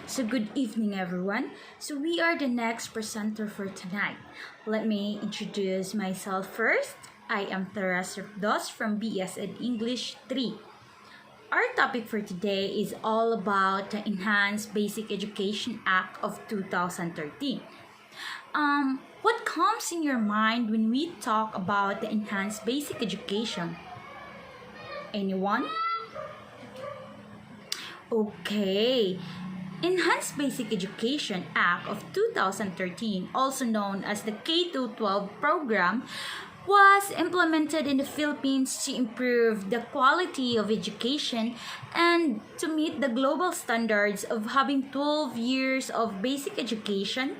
So good evening everyone. So we are the next presenter for tonight. Let me introduce myself first. I am Teresa Dos from BSN English 3. Our topic for today is all about the Enhanced Basic Education Act of 2013. What comes in your mind when we talk about the Enhanced Basic Education? Anyone? Okay. Enhanced Basic Education Act of 2013, also known as the K-12 program, was implemented in the Philippines to improve the quality of education and to meet the global standards of having 12 years of basic education,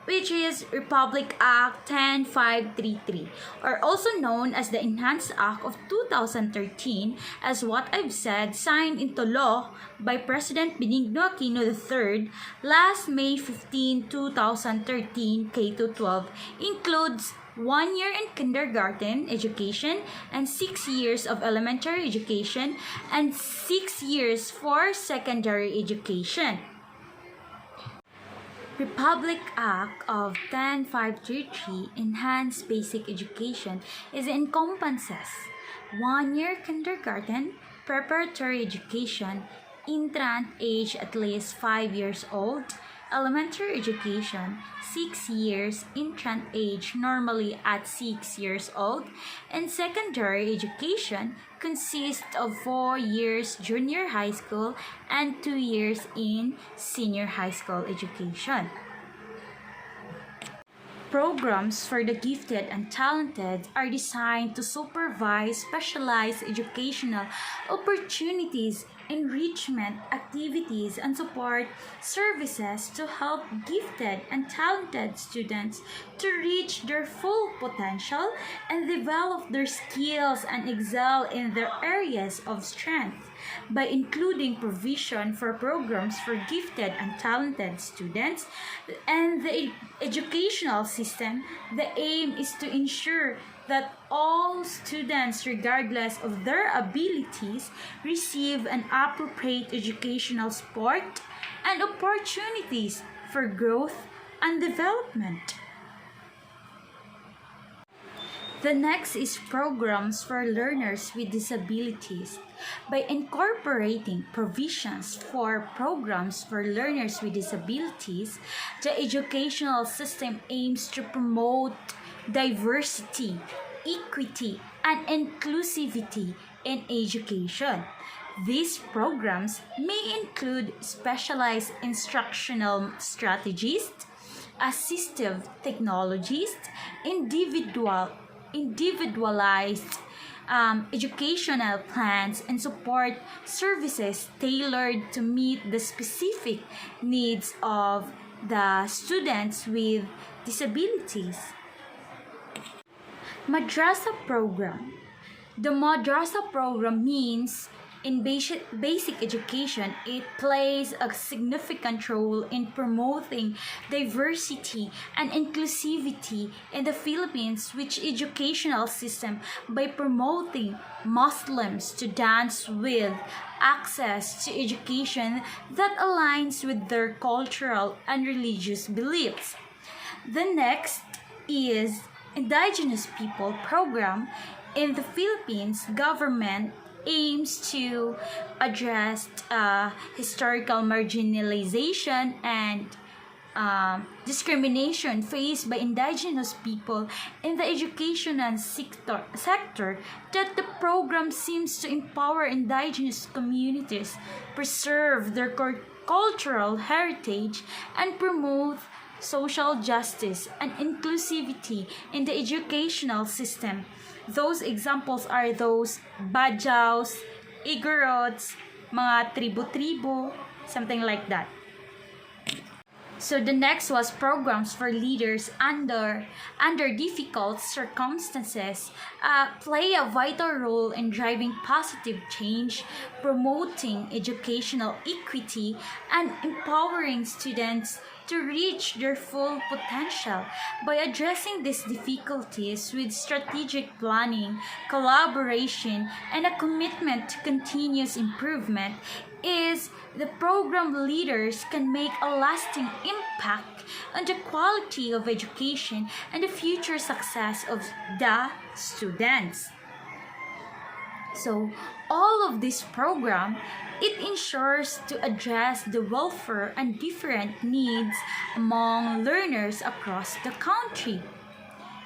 which is Republic Act 10533, or also known as the Enhanced Act of 2013, as what I've said, signed into law by President Benigno Aquino III last May 15, 2013. K-12 includes 1 year in kindergarten education and 6 years of elementary education and 6 years for secondary education. Republic Act of 10533 Enhanced Basic Education encompasses 1 year kindergarten, preparatory education, infant age at least 5 years old, elementary education, 6 years, infant age normally at 6 years old, and secondary education consists of 4 years junior high school and 2 years in senior high school education. Programs for the gifted and talented are designed to supervise specialized educational opportunities, enrichment activities, and support services to help gifted and talented students to reach their full potential and develop their skills and excel in their areas of strength. By including provision for programs for gifted and talented students and the educational system, the aim is to ensure that all students, regardless of their abilities, receive an appropriate educational support and opportunities for growth and development. The next is programs for learners with disabilities. By incorporating provisions for programs for learners with disabilities, the educational system aims to promote diversity, equity, and inclusivity in education. These programs may include specialized instructional strategies, assistive technologies, individualized educational plans, and support services tailored to meet the specific needs of the students with disabilities. Madrasa program. The madrasa program means in basic education, it plays a significant role in promoting diversity and inclusivity in the Philippines, which educational system by promoting Muslims to dance with access to education that aligns with their cultural and religious beliefs. The next is Indigenous People Program. In the Philippines, government aims to address historical marginalization and discrimination faced by indigenous people in the educational sector, that the program seems to empower indigenous communities, preserve their cultural heritage, and promote social justice and inclusivity in the educational system. Those examples are those Bajaus, Igorots, mga tribu-tribu, something like that. So the next was programs for leaders under difficult circumstances play a vital role in driving positive change, promoting educational equity, and empowering students to reach their full potential. By addressing these difficulties with strategic planning, collaboration, and a commitment to continuous improvement, is the program leaders can make a lasting impact on the quality of education and the future success of the students. So all of this program, it ensures to address the welfare and different needs among learners across the country.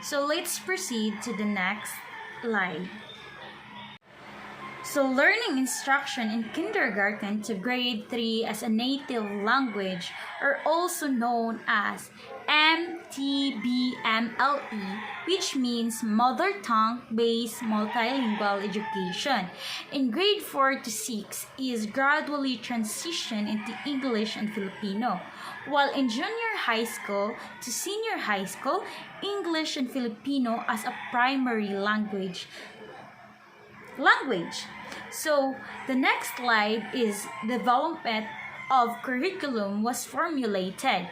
So let's proceed to the next slide. So learning instruction in kindergarten to grade 3 as a native language are also known as MTBMLE, which means Mother Tongue Based Multilingual Education. In grade 4 to 6 is gradually transitioned into English and Filipino, while in junior high school to senior high school, English and Filipino as a primary language. So the next slide is development of curriculum was formulated.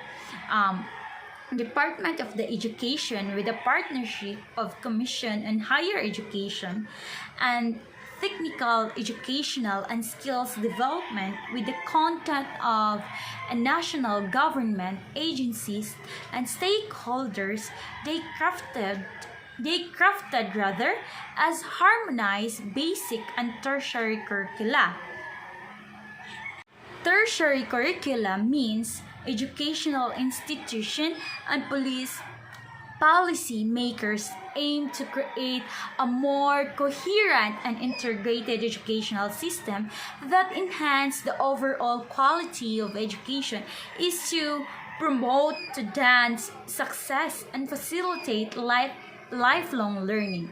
Department of the Education with a partnership of Commission on Higher Education and Technical Educational and Skills Development with the contact of national government agencies and stakeholders, they crafted as harmonized basic and tertiary curricula. Tertiary curricula means educational institution and policy makers aim to create a more coherent and integrated educational system that enhance the overall quality of education is to promote students' success and facilitate lifelong learning.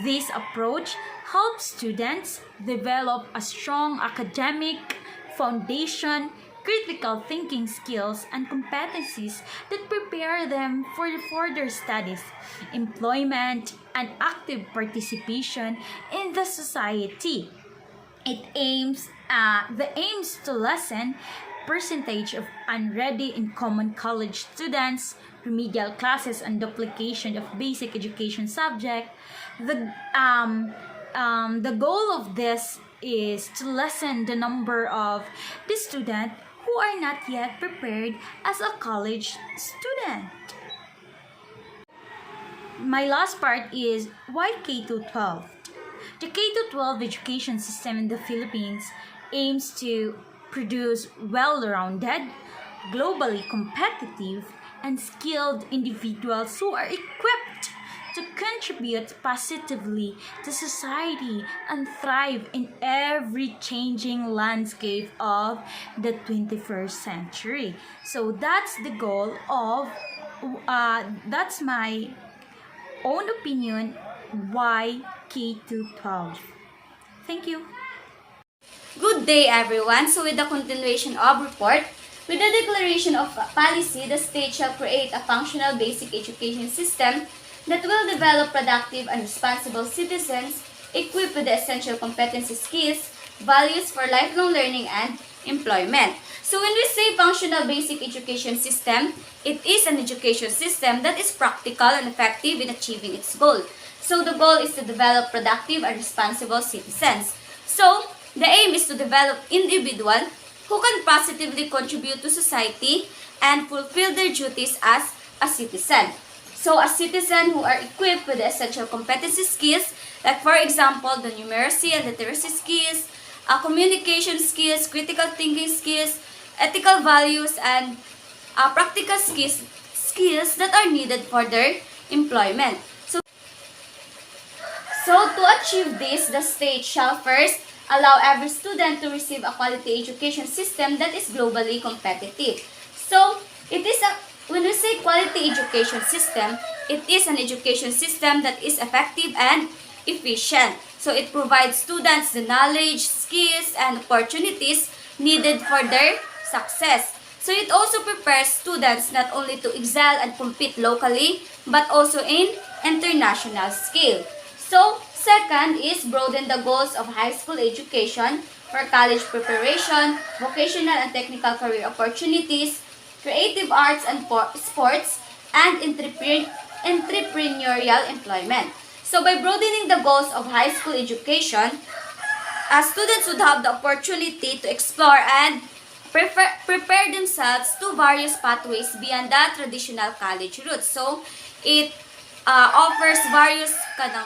This approach helps students develop a strong academic foundation, critical thinking skills, and competencies that prepare them for further studies, employment, and active participation in the society. The aims to lessen percentage of unready and common college students, remedial classes, and duplication of basic education subject. The goal of this is to lessen the number of the students who are not yet prepared as a college student. My last part is why K-12. The K-12 education system in the Philippines aims to produce well-rounded, globally competitive, and skilled individuals who are equipped to contribute positively to society and thrive in every changing landscape of the 21st century. So that's the goal of, that's my own opinion, why K-12. Thank you. Good day, everyone. So with the continuation of report, with the declaration of policy, the state shall create a functional basic education system that will develop productive and responsible citizens equipped with the essential competency skills, values for lifelong learning and employment. So when we say functional basic education system, it is an education system that is practical and effective in achieving its goal. So the goal is to develop productive and responsible citizens. So the aim is to develop individuals who can positively contribute to society and fulfill their duties as a citizen. So a citizen who are equipped with the essential competency skills, like for example, the numeracy and literacy skills, communication skills, critical thinking skills, ethical values, and practical skills that are needed for their employment. So to achieve this, the state shall first allow every student to receive a quality education system that is globally competitive. So when we say quality education system, it is an education system that is effective and efficient. So it provides students the knowledge, skills, and opportunities needed for their success. So it also prepares students not only to excel and compete locally, but also in international scale. So second is broaden the goals of high school education for college preparation, vocational and technical career opportunities, creative arts and sports, and entrepreneurial employment. So by broadening the goals of high school education, students would have the opportunity to explore and prepare themselves to various pathways beyond the traditional college route. So, it offers various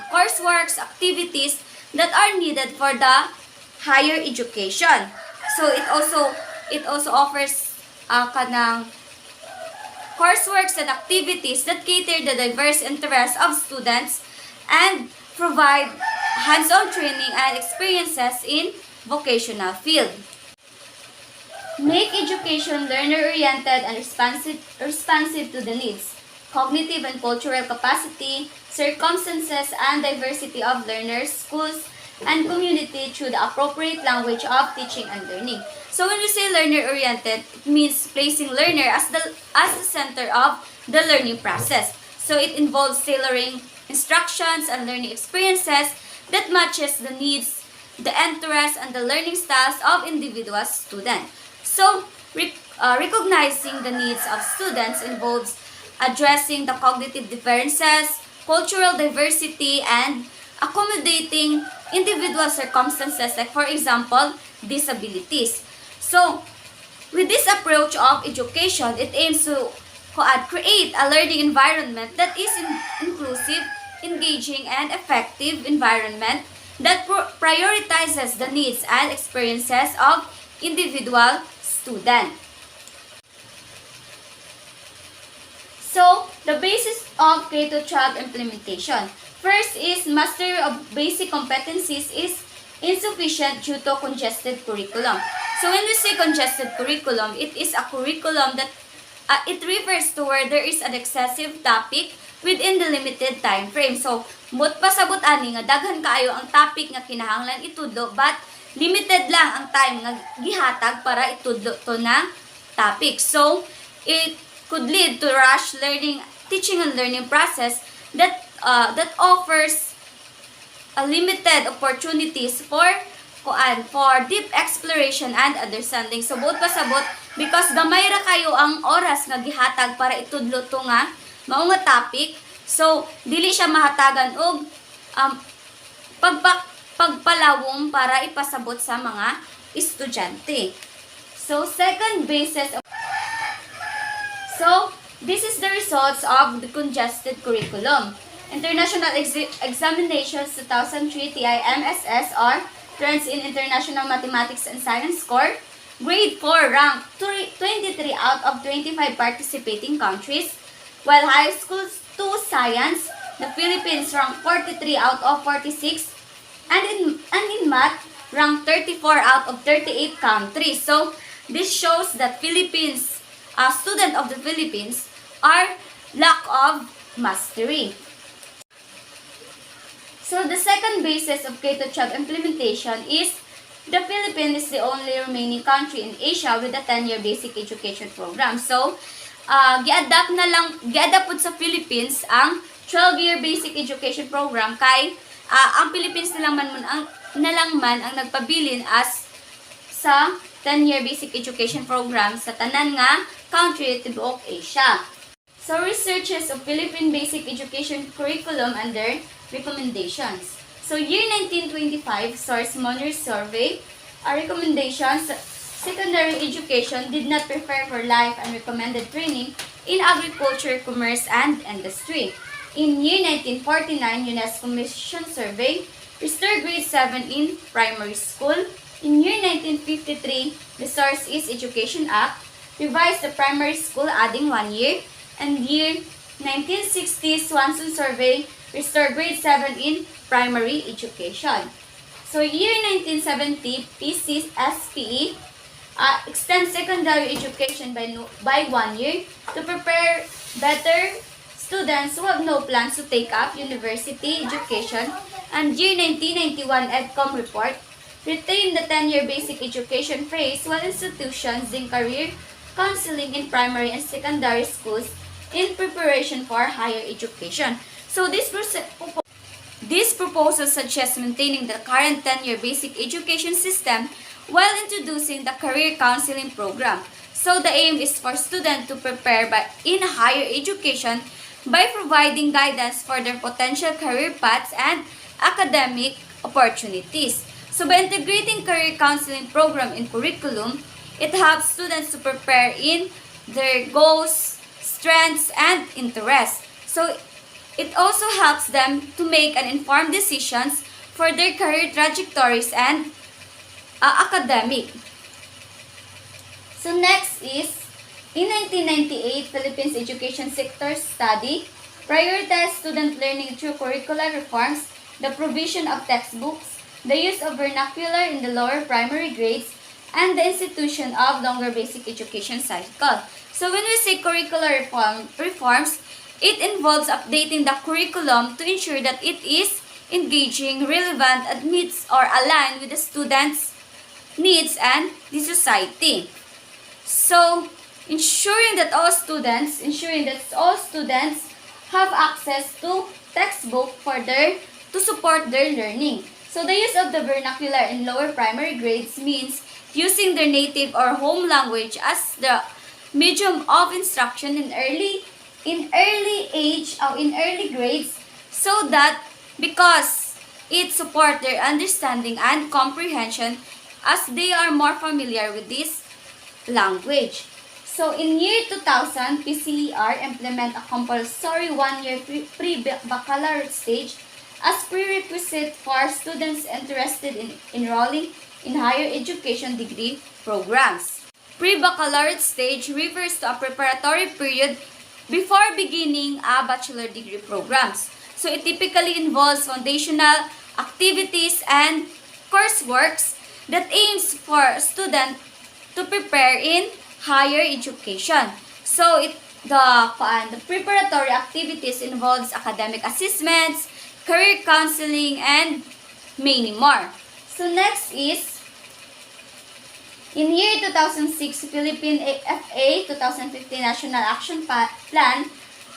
courseworks, activities that are needed for the higher education. So, it also offers courseworks and activities that cater the diverse interests of students and provide hands-on training and experiences in vocational field. Make education learner-oriented and responsive to the needs, cognitive and cultural capacity, circumstances, and diversity of learners, schools, and community through the appropriate language of teaching and learning. So when we say learner-oriented, it means placing learner as the center of the learning process. So it involves tailoring instructions and learning experiences that matches the needs, the interests, and the learning styles of individual students. So, recognizing the needs of students involves addressing the cognitive differences, cultural diversity, and accommodating individual circumstances, like for example, disabilities. So, with this approach of education, it aims to create a learning environment that is inclusive, engaging, and effective environment that prioritizes the needs and experiences of individual student. So, the basis of K-12 implementation. First is mastery of basic competencies is insufficient due to congested curriculum. So, when we say congested curriculum, it is a curriculum that it refers to where there is an excessive topic within the limited time frame. So, but pasabot ani nga daghan kaayo ang topic nga kinahanglan itudlo, but limited lang ang time nga gihatag para itudlo to na topic. So, it could lead to rush learning, teaching and learning process that offers a limited opportunities for deep exploration and understanding. So, both pasabot because gamay ra kayo ang oras nga gihatag para itudlo to nga mao nga topic. So, dili siya mahatagan og pagpalawom para ipasabot sa mga estudyante. So, this is the results of the congested curriculum. International Examinations 2003 TIMSS or Trends in International Mathematics and Science score. Grade 4 ranked 23 out of 25 participating countries, while high school 2 science, the Philippines ranked 43 out of 46, and in math, ranked 34 out of 38 countries. So, this shows that Philippines, student of the Philippines, are lack of mastery. So, the second basis of K-12 implementation is the Philippines is the only remaining country in Asia with a 10-year basic education program. So, gi-adapt po sa Philippines ang 12-year basic education program kay ang Philippines na lang man ang nagpabilin as sa 10-year basic education program sa tanan nga country tibuok Asia. So, researches of Philippine basic education curriculum under recommendations. So, year 1925, source Monroe Survey, our recommendations, secondary education did not prepare for life and recommended training in agriculture, commerce, and industry. In year 1949, UNESCO Mission Survey, restore grade 7 in primary school. In year 1953, the source is Education Act, revised the primary school adding 1 year. And year 1960, Swanson Survey, restore grade 7 in primary education. So, year 1970, SPE, extend secondary education by 1 year to prepare better students who have no plans to take up university education. And year 1991 EDCOM report, retain the 10-year basic education phrase while institutions in career counseling in primary and secondary schools in preparation for higher education. So, these proposals suggest maintaining the current 10-year basic education system while introducing the career counseling program. So, the aim is for students to prepare in higher education by providing guidance for their potential career paths and academic opportunities. So, by integrating career counseling program in curriculum, It helps students to prepare in their goals, strengths, and interests. So it also helps them to make an informed decisions for their career trajectories and academic. So next is, in 1998, Philippines education sector study prioritized student learning through curricular reforms, the provision of textbooks, the use of vernacular in the lower primary grades, and the institution of longer basic education cycle. So when we say curricular reforms, it involves updating the curriculum to ensure that it is engaging, relevant, and meets or aligned with the students' needs and the society. So, ensuring that all students have access to textbook to support their learning. So the use of the vernacular in lower primary grades means using their native or home language as the medium of instruction in early grades, so that because it support their understanding and comprehension as they are more familiar with this language. So in year 2000, PCER implement a compulsory one-year pre-baccalaureate stage as prerequisite for students interested in enrolling in higher education degree programs. Pre-baccalaureate stage refers to a preparatory period before beginning a bachelor degree programs. So it typically involves foundational activities and courseworks that aims for a student to prepare in higher education. So the preparatory activities involves academic assessments, career counseling, and many more. So next is, in year 2006, Philippine FA 2015 National Action Plan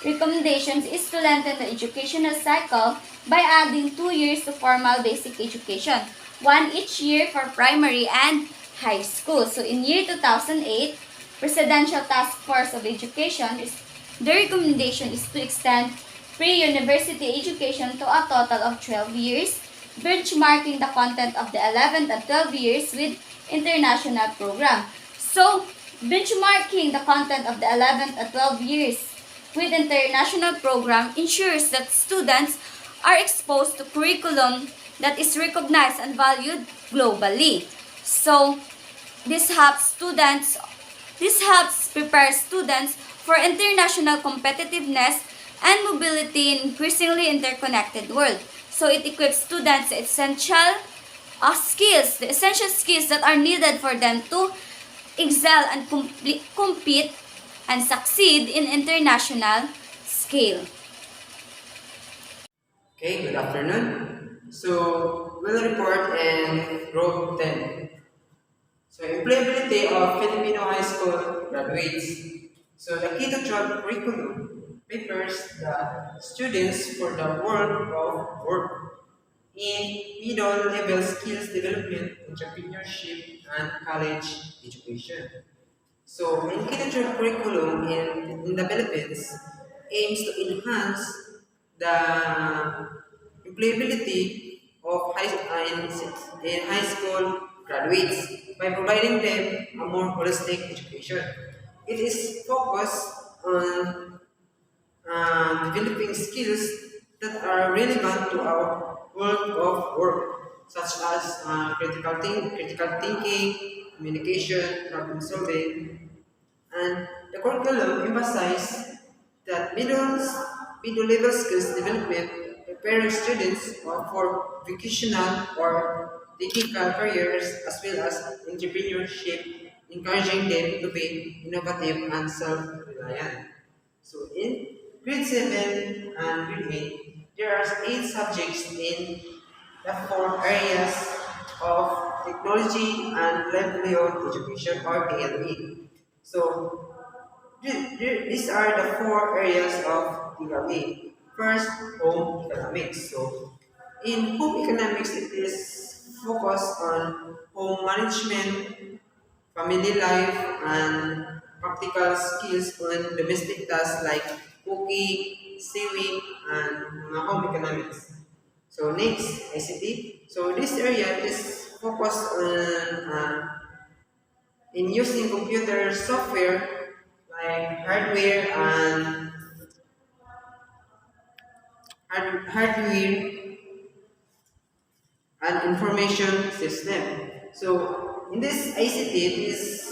recommendations is to lengthen the educational cycle by adding 2 years to formal basic education, 1 each year for primary and high school. So in year 2008, Presidential Task Force of Education, the recommendation is to extend pre-university education to a total of 12 years, benchmarking the content of the 11th and 12 years with international program. So, benchmarking the content of the 11th and 12 years with international program ensures that students are exposed to curriculum that is recognized and valued globally. So, this helps prepare students for international competitiveness and mobility in increasingly interconnected world. So it equips students the essential skills that are needed for them to excel and compete and succeed in international scale. Okay, good afternoon. So, we'll report in Group 10. So, employability of Filipino high school graduates. So, the K to 12 curriculum prepares the students for the world of work in middle level skills development, entrepreneurship, and college education. So, in K to 12 curriculum in the Philippines aims to enhance the employability of in high school graduates by providing them a more holistic education. It is focused on developing skills that are relevant to our world of work, such as critical thinking, communication, problem solving, and the curriculum emphasizes that middle level skills development, preparing students for vocational or technical careers as well as entrepreneurship, encouraging them to be innovative and self-reliant. So in grade 7 and grade 8, there are 8 subjects in the 4 areas of technology and livelihood education or TLE. So these are the 4 areas of TLE. First, home economics. So in home economics, it is focused on home management, family life, and practical skills on domestic tasks like cooking, sewing, and mga home economics. So next, ICT. So this area is focused on in using computer software like hardware and information system. So in this ICT, it is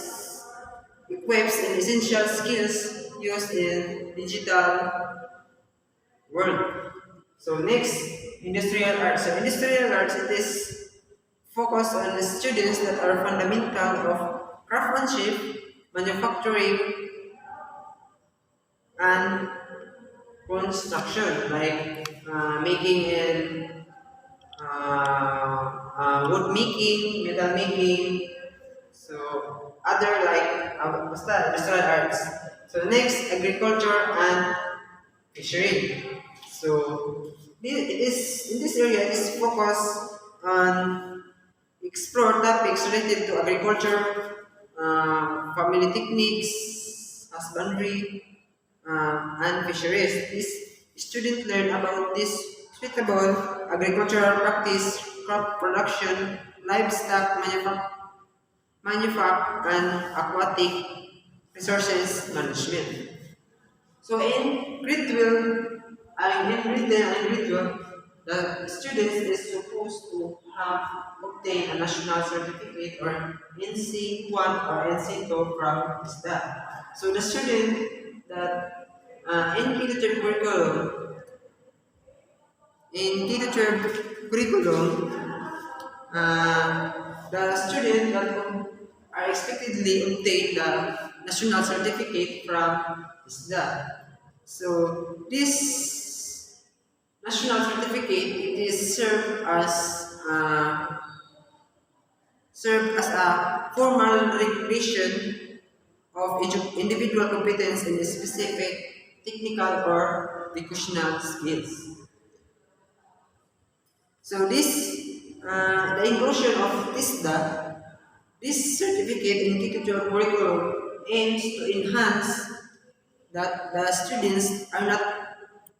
equips in essential skills used in digital world. So next, industrial arts. So industrial arts, it is focused on the students that are fundamental of craftsmanship, manufacturing, and construction, like making and wood making, metal making, so other like basta industrial arts. So next, agriculture and fishery. So it is in this area it is focused on explore topics related to agriculture, family techniques, husbandry, and fisheries. This student learn about this suitable agricultural practice, crop production, livestock and aquatic resources management. So in grade 12, in grade 10 and grade 12, the students is supposed to have obtained a national certificate or NC1 or NC2 from SDA. So the student that in K-12 curriculum, the student that are expectedly obtain the national certificate from ISDA. So this national certificate it is served as a formal recognition of individual competence in a specific technical or vocational skills. So the inclusion of this certificate in teacher curriculum aims to enhance that the students are not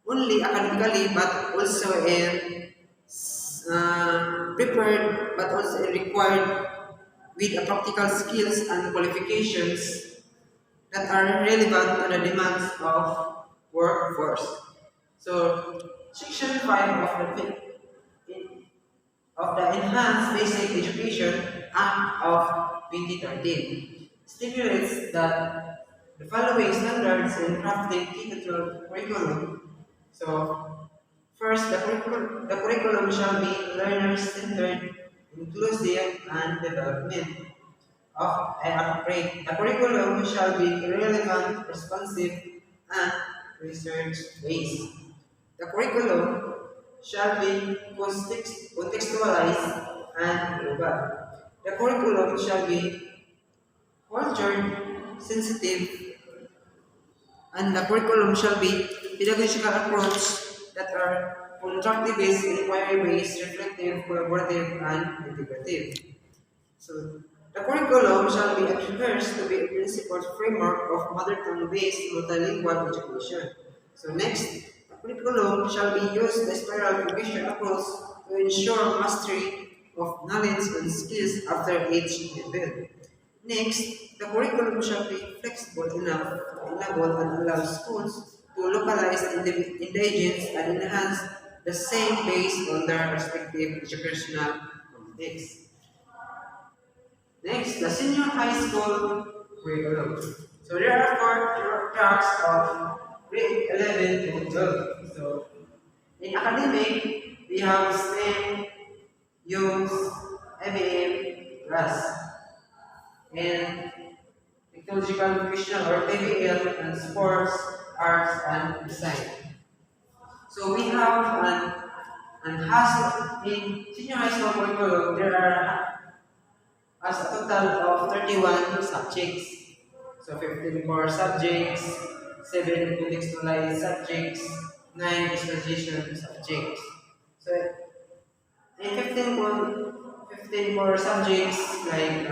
only academically but also prepared but also required with practical skills and qualifications that are relevant to the demands of workforce. So, Section 5 of the Enhanced Basic Education Act of 2013 stipulates that the following standards in crafting K-12 curriculum. So, first, the curriculum shall be learner-centered, inclusive, and development of appropriate. The curriculum shall be relevant, responsive, and research-based. The curriculum shall be contextualized and global. The curriculum shall be culture sensitive, and the curriculum shall be pedagogical approach that are constructivist, inquiry-based, reflective, collaborative, and integrative. So, the curriculum shall be adheres to be a principled framework of mother tongue-based multilingual education. So next, the curriculum shall be used the spiral progression approach to ensure mastery of knowledge and skills after each level. Next, the curriculum shall be flexible enough to enable and allow schools to localize indigence and enhance the same based on their respective educational context. Next, the senior high school curriculum. So there are four tracks of grade 11 to 12. So in academic, we have STEM, youth, MEM, class, and technological vocational or TVL, and sports, arts, and design. So we have in senior high school curriculum, there are as a total of 31 subjects. So 15 core subjects, 7 contextualized subjects, 9 visualization subjects. So in 15 core subjects like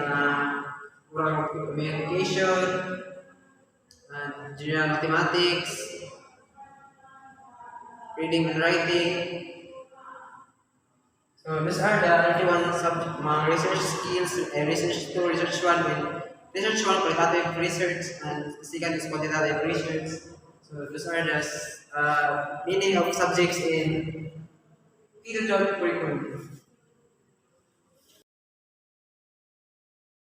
oral communication, and general mathematics, reading and writing. So these are the 31 subject research skills, research 2, research 1, and research one, qualitative research, and second is quantitative research. So those are the meaning of subjects in Tito curriculum.